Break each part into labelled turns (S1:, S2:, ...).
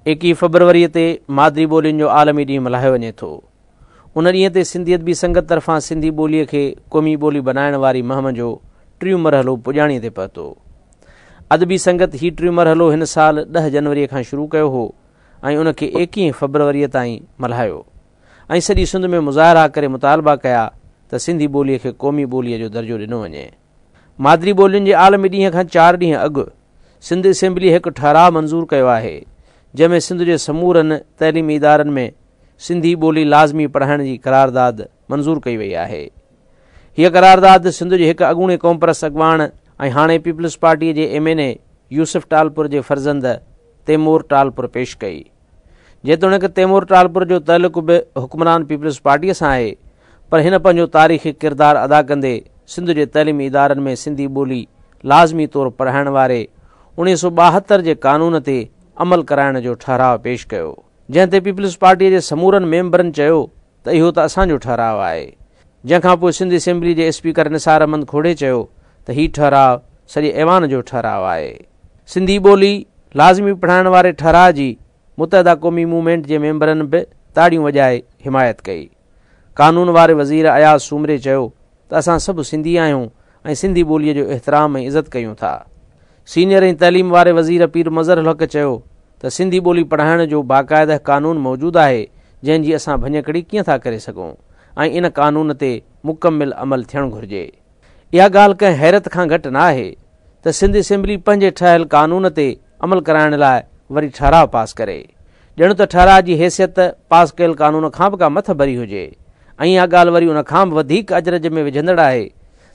S1: 21 February ते मादरी ॿोलियुनि जो आलमी ॾींहुं मल्हायो वञे थो। उन ॾींहं ते सिंधियत बि संगत तरफ़ां सिंधी ॿोलीअ खे क़ौमी ॿोली बनाइण वारी मुहिम जो टियों मरहलो पुॼाणीअ ते पहुतो। अदबी संगत ही टियों मरहलो हिन साल 10 जनवरी खां शुरू कयो हो ऐं उनखे 21 फरवरी ताईं मल्हायो ऐं सॼी सिंध में मुज़ाहिरा करे मुतालबा कया त सिंधी ॿोलीअ खे क़ौमी ॿोलीअ जो दर्जो ॾिनो वञे। मादरी ॿोलियुनि जे आलमी ॾींहं खां 4 ॾींहं अॻु सिंध असेंबली हिकु ठहराउ मंज़ूर कयो आहे जंहिंमें सिंध जे समूरनि तइलीमी इदारनि में सिंधी ॿोली लाज़मी पढ़ाइण जी करारदाद मंज़ूर कई वई आहे। हीअ करारदाद सिंध जे हिकु अॻूणे क़ौमपरस्त अॻवान ऐं हाणे पीपल्स पार्टीअ जे MNA यूसुफ टालपुर जे फर्ज़ंद तैमूर टालपुर पेश कई। जेतोणीकि तैमूर टालपुर जो तइल्लुक़ बि हुक्मरान पीपल्स पार्टीअ सां आहे, पर हिन पंहिंजो तारीख़ी किरदारु अदा कंदे सिंध जे तइलीमी इदारनि में सिंधी ॿोली लाज़मी तौरु पढ़ाइण वारे 1972 जे कानून ते अमल कराइण जो ठहराउ पेश कयो, जंहिं ते पीपल्स पार्टीअ जे समूरनि मेंबरनि चयो त इहो त असांजो ठहराउ आहे। जंहिंखां पोइ सिंध असेंबली जे स्पीकर निसार अहमद खोड़े चयो त हीउ ठहराउ सॼे ऐवान जो ठहराउ आहे। सिंधी ॿोली लाज़मी पढ़ाइण वारे ठहराउ जी मुतहदा क़ौमी मूवमेंट जे मेंबरनि बि ताड़ियूं वॼाए हिमायत कई। कानून वारे वज़ीर अयाज़ सूमरे चयो त असां सभु सिंधी आहियूं ऐं सिंधी ॿोलीअ जो एहतराम ऐं इज़त कयूं था। सीनियर ऐं तइलीम वारे वज़ीर पीर मज़हर हक़ चयो त सिंधी ॿोली पढ़ाइण जो बाक़ाइदा कानून मौजूदु आहे जंहिंजी असां भञकड़ी कीअं था करे सघूं ऐं इन कानून ते मुकमिल अमल थियणु घुरिजे। इहा ॻाल्हि कंहिं हैरत खां घटि न आहे त सिंध असेंबली पंहिंजे ठहियल कानून ते अमल कराइण लाइ वरी ठहराउ पास करे, ॼण त ठहराउ जी हैसियत पास कयल कानून खां बि का मथ भरी हुजे। ऐं इहा ॻाल्हि वरी उन खां बि वधीक अजरज में विझंदड़ आहे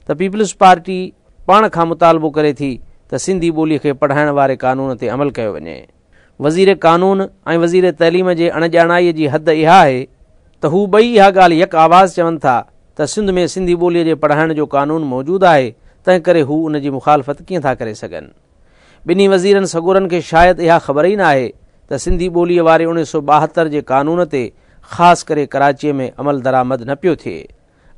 S1: त पीपल्स पार्टी पाण खां मुतालबो करे थी त सिंधी ॿोलीअ खे पढ़ाइण वारे कानून ते अमल कयो वञे। वज़ीर कानून ऐं वज़ीर तइलीम जे अणॼाणाईअ जी हद इहा आहे त हू ॿई इहा ॻाल्हि यक आवाज़ चवनि था त सिंध में सिंधी ॿोलीअ जे पढ़ाइण जो कानून मौजूदु आहे, तंहिं करे हू उन जी मुखालफ़त कीअं था करे सघनि। ॿिन्ही वज़ीरनि सगोरनि खे शायदि इहा ख़बर ई न आहे त सिंधी ॿोलीअ वारे 1972 जे कानून ते ख़ासि करे कराचीअ में अमल दरामद न पियो थिए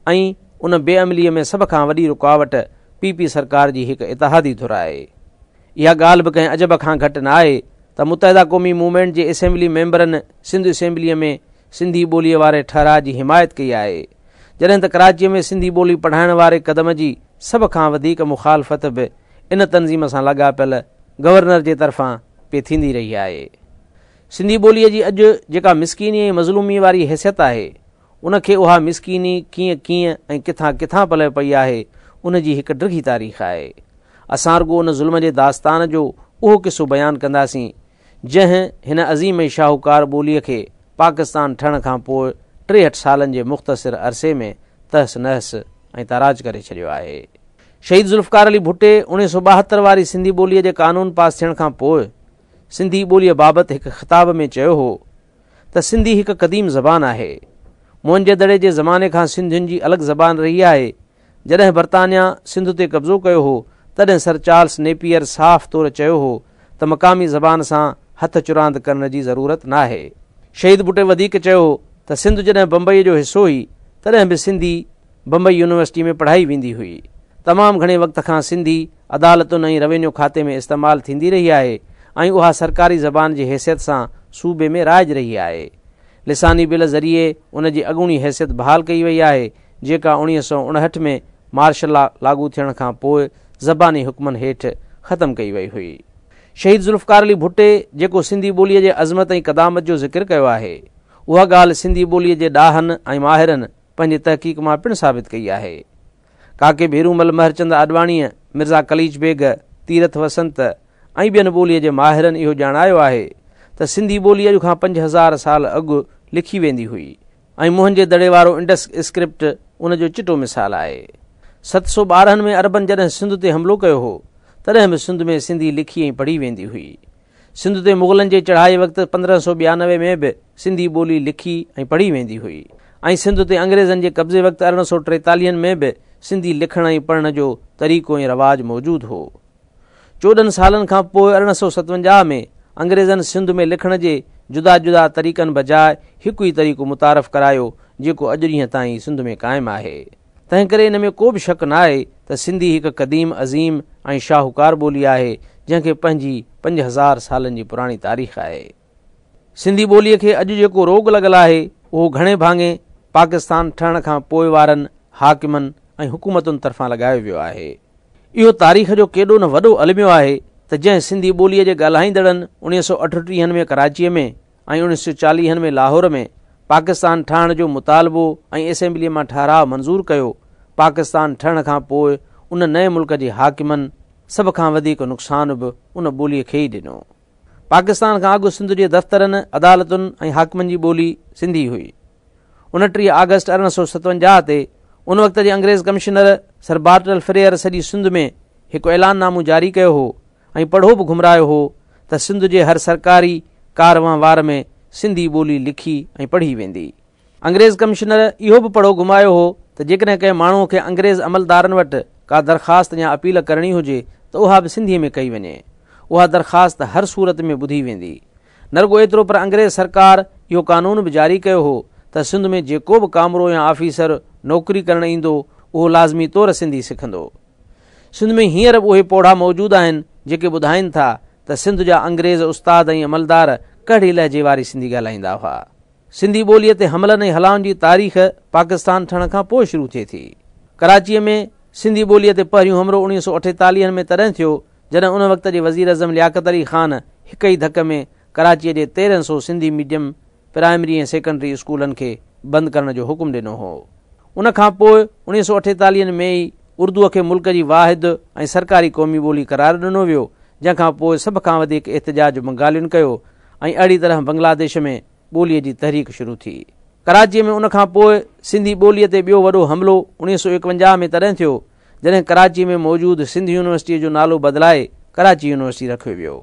S1: ऐं उन बेअमलीअ में सभ खां वॾी रुकावट PP सरकार जी हिकु इतिहादी धुर आहे। इहा ॻाल्हि बि कंहिं अजब खां घटि न आहे त मुतहदा क़ौमी मूवमेंट जे असेंबली मेंबरनि सिंध असेंबलीअ में सिंधी ॿोलीअ वारे ठहराउ जी हिमायत कई आहे, जॾहिं त कराचीअ में सिंधी ॿोली पढ़ाइण वारे क़दम जी सभ खां वधीक मुखालफ़त बि इन तनज़ीम सां लाॻापियल गवर्नर जे तरफ़ां पे थींदी रही आहे। सिंधी ॿोलीअ जी अॼु जेका मिसकीनी ऐं मज़लूमी वारी हैसियत आहे, उनखे उहा मिसकीनी कीअं ऐं किथां किथां पले पई आहे उन जी हिकु ड्रिघी तारीख़ आहे। असां रुॻो उन ज़ुल्म जे दास्तान जो उहो क़िसो बयानु कंदासीं जंहिं हिन अज़ीम ऐं शाहूकार ॿोलीअ खे पाकिस्तान ठहण खां पोइ 63 सालनि जे मुख़्तसिर अरसे में तहस नहस ऐं ताराज करे छॾियो आहे। शहीद ज़ुल्फ़कार अली भुट्टे 1972 वारी सिंधी ॿोलीअ जे कानून पास थियण खां पोइ सिंधी ॿोलीअ बाबति हिकु ख़िताब में चयो हो त सिंधी हिकु क़दीम ज़बान आहे। मुंहिंजे दड़े जे ज़माने खां सिंधियुनि जी अलॻि ज़बान रही आहे। जॾहिं बर्तानिया सिंध ते कब्ज़ो कयो हो तॾहिं सर चार्ल्स नेपियर साफ़ तौरु चयो हो त मक़ामी ज़बान सां हथ चुरांद करण जी ज़रूरत न आहे। शहीद भुट्टे वधीक चयो त सिंध जॾहिं बम्बई जो हिसो हुई तॾहिं बि सिंधी बम्बई यूनिवर्सिटी में पढ़ाई वेंदी हुई। तमामु घणे वक़्त खां सिंधी अदालतुनि ऐं रेवेन्यू खाते में इस्तेमालु थींदी रही आहे ऐं उहा सरकारी ज़बान जी हैसियत सां सूबे में राइज रही आहे। लिसानी बिल ज़रिए उन जी अॻूणी हैसियत बहाल कई वई आहे जेका 1959 में मार्शल लॉ लागू थियण खां पोइ ज़बानी हुकमनि हेठि ख़तमु कई वई हुई। शहीद ज़ुल्फ़कार अली भुट्टे जेको सिंधी ॿोलीअ जे अज़मत ऐं क़दामत जो ज़िक्र कयो आहे, उहा ॻाल्हि सिंधी ॿोलीअ जे ॾाहनि ऐं माहिरनि पंहिंजी तहक़ीक़ मां पिणु साबित कई आहे। काके भेरूमल महरचंद आडवाणीअ, मिर्ज़ा कलीज बेग, तीरथ वसंत ऐं ॿियनि ॿोलीअ जे माहिरनि इहो ॼाणायो आहे त सिंधी ॿोली अॼु खां 5000 साल अॻु लिखी वेंदी हुई ऐं मुंहिंजे दड़े वारो इंडस स्क्रिप्ट उन जो चिटो मिसाल आहे। 712 में अरबनि जॾहिं सिंध ते हमिलो कयो हो तॾहिं बि सिंध में सिंधी लिखी ऐं पढ़ी वेंदी हुई। सिंध ते मुग़लनि जे चढ़ाई वक़्तु 1592 में बि सिंधी ॿोली लिखी ऐं पढ़ी वेंदी हुई ऐं सिंध ते अंग्रेज़नि जे कब्ज़े वक़्तु 1843 में बि सिंधी लिखण ऐं पढ़ण जो तरीक़ो ऐं रवाज मौजूदु हो। 14 सालनि खां पोइ 1857 में अंग्रेज़नि सिंध में लिखण जे जुदा जुदा तरीक़नि बजाए हिकु ई तरीक़ो मुतारफ़ करायो जेको अॼु ॾींहं ताईं सिंध में क़ाइमु आहे। तंहिं करे इन में को बि शक न आहे त सिंधी हिकु क़दीम अज़ीम ऐं शाहूकार ॿोली आहे जंहिंखे पंहिंजी 5000 सालनि जी पुराणी तारीख़ आहे। सिंधी ॿोलीअ खे अॼु जेको रोग लॻल आहे उहो घणे भाङे पाकिस्तान ठहण खां पोइ वारनि हाकिमनि ऐं हुकूमतुनि तरफ़ां लॻायो वियो आहे। इहो तारीख़ जो केॾो न वॾो अलमियो आहे त जंहिं सिंधी ॿोलीअ जे ॻाल्हाईंदड़नि 1938 में कराचीअ में ऐं 1940 में लाहौर में पाकिस्तान ठहण जो मुतालबो ऐं असेंबलीअ मां ठाराव मंज़ूर कयो, पाकिस्तान ठहण खां पोइ उन नए मुल्क जे हाकिमनि सभ खां वधीक नुक़सानु बि उन ॿोलीअ खे ई ॾिनो। पाकिस्तान खां अॻु सिंध जे दफ़्तरनि, अदालतुनि ऐं हाकिमनि जी ॿोली सिंधी हुई। 29 अगस्त 1857 ते उन वक़्त जे अंग्रेज़ कमिश्नर सर बार्टल फ्रेयर सॼी सिंध में हिकु ऐलाननामो जारी कयो हो ऐं पढ़ो बि घुमरायो हो त सिंध जे हर सरकारी कारवां वार में सिंधी ॿोली लिखी ऐं पढ़ी वेंदी। अंग्रेज़ कमिश्नर इहो बि पढ़ो घुमायो हो त जेकॾहिं कंहिं माण्हूअ खे अंग्रेज़ अमलदारनि वटि का दरख़्वास्त या अपील करणी हुजे त उहा बि सिंधीअ में कई वञे। उहा दरख़्वास्त हर सूरत में ॿुधी वेंदी। न रुॻो एतिरो पर अंग्रेज़ सरकार इहो क़ानून बि जारी कयो हो त सिंध में जेको बि कामरो या ऑफिसर नौकरी करणु ईंदो उहो लाज़मी तौर सिंधी सिखंदो। सिंध में हींअर बि उहे पौढ़ा मौजूदु आहिनि जेके ॿुधाइनि था त सिंध जा अंग्रेज़ उस्ताद ऐं अमलदार कहिड़ी लहजे वारी सिंधी ॻाल्हाईंदा हुआ। सिंधी ॿोलीअ ते हमलनि ऐं हलाउनि जी तारीख़ पाकिस्तान ठहण खां पोइ शुरू थिए थी। कराचीअ में सिंधी ॿोलीअ ते पहिरियों हमलो 1948 में तॾहिं थियो जॾहिं उन वक़्त जे वज़ीर अज़म लियाक़त अली ख़ान हिक ई धक में कराचीअ जे 1300 सिंधी मीडियम प्राइमरी ऐं सेकेंडरी स्कूलनि खे बंदि करण जो हुकुम ॾिनो हो। उन खां पोइ 1948 में ई उर्दूअ खे मुल्क जी वाहिद ऐं सरकारी क़ौमी ॿोली क़रार ॾिनो वियो, जंहिंखां पोइ सभ खां वधीक एहतजाज बंगालियुनि कयो ऐं अहिड़ी तरह बांग्लादेश में ॿोलीअ जी तहरीक शुरू थी। कराचीअ में उन खां पोइ सिंधी ॿोलीअ ते ॿियो वॾो हमिलो 1951 में तॾहिं थियो जॾहिं कराचीअ में मौजूदु सिंध यूनिवर्सिटीअ जो नालो बदिलाए कराची यूनिवर्सिटी रखियो वियो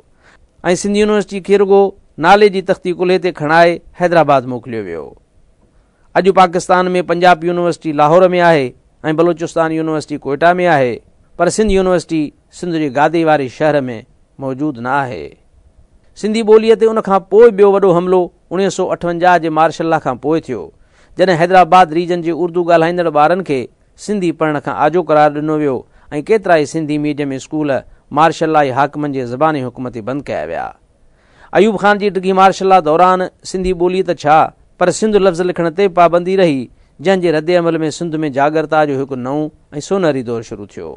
S1: ऐं सिंध यूनिवर्सिटी खे रुॻो नाले जी तख़्ती कुल्हे ते खणाए हैदराबाद मोकिलियो वियो। अॼु पाकिस्तान में पंजाब यूनिवर्सिटी लाहौर में आहे ऐं बलोचिस्तान यूनिवर्सिटी कोयटा में आहे, पर सिंध यूनिवर्सिटी सिंध जे गादे वारे शहर में मौजूदु न आहे। सिंधी ॿोलीअ ते उन खां पोइ ॿियो वॾो हमिलो 1958 जे मार्शल लॉ खां पोइ थियो जॾहिं हैदराबाद रीजन जे उर्दू ॻाल्हाईंदड़ ॿारनि खे सिंधी पढ़ण खां आजो करार ॾिनो वियो ऐं केतिरा ई Sindhi medium school martial law हाकिमनि जे ज़बानी हुकुम ते बंदि कया विया। अयूब ख़ान जी डिघी मार्शल लॉ दौरान सिंधी ॿोली त छा पर सिंध लफ़्ज़ लिखण ते पाबंदी रही, जंहिं जे रद्द अमल में सिंध में जागरता जो हिकु नओं ऐं सोनहरी दौरु शुरू थियो।